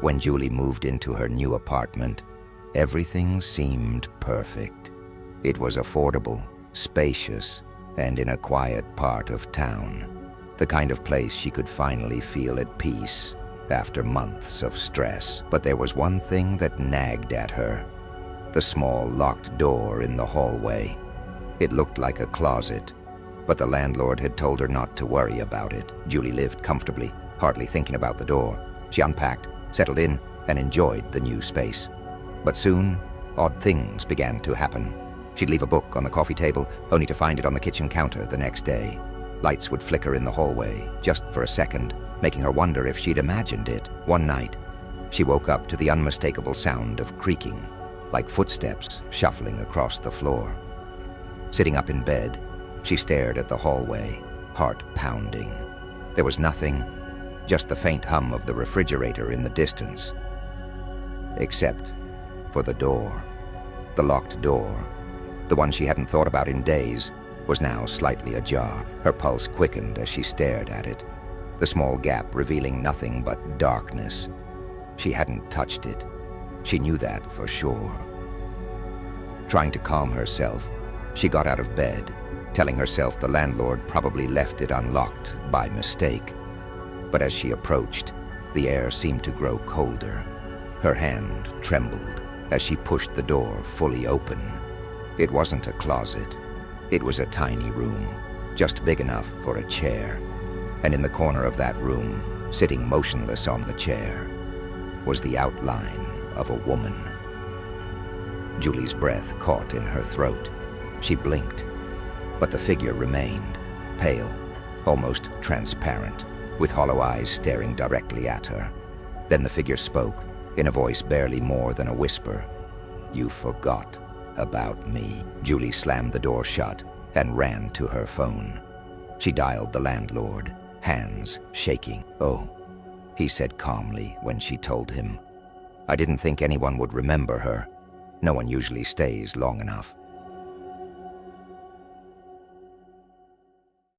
When Julie moved into her new apartment, everything seemed perfect. It was affordable, spacious, and in a quiet part of town. The kind of place she could finally feel at peace after months of stress. But there was one thing that nagged at her: the small locked door in the hallway. It looked like a closet, but the landlord had told her not to worry about it. Julie lived comfortably, hardly thinking about the door. She unpacked, settled in, and enjoyed the new space. But soon, odd things began to happen. She'd leave a book on the coffee table, only to find it on the kitchen counter the next day. Lights would flicker in the hallway, just for a second, making her wonder if she'd imagined it. One night, she woke up to the unmistakable sound of creaking, like footsteps shuffling across the floor. Sitting up in bed, she stared at the hallway, heart pounding. There was nothing, just the faint hum of the refrigerator in the distance. Except for the door. The locked door, the one she hadn't thought about in days, was now slightly ajar. Her pulse quickened as she stared at it, the small gap revealing nothing but darkness. She hadn't touched it. She knew that for sure. Trying to calm herself, she got out of bed, telling herself the landlord probably left it unlocked by mistake. But as she approached, the air seemed to grow colder. Her hand trembled as she pushed the door fully open. It wasn't a closet. It was a tiny room, just big enough for a chair. And in the corner of that room, sitting motionless on the chair, was the outline of a woman. Julie's breath caught in her throat. She blinked, but the figure remained, pale, almost transparent, with hollow eyes staring directly at her. Then the figure spoke, in a voice barely more than a whisper. "You forgot about me." Julie slammed the door shut and ran to her phone. She dialed the landlord, hands shaking. "Oh," he said calmly when she told him. "I didn't think anyone would remember her. No one usually stays long enough."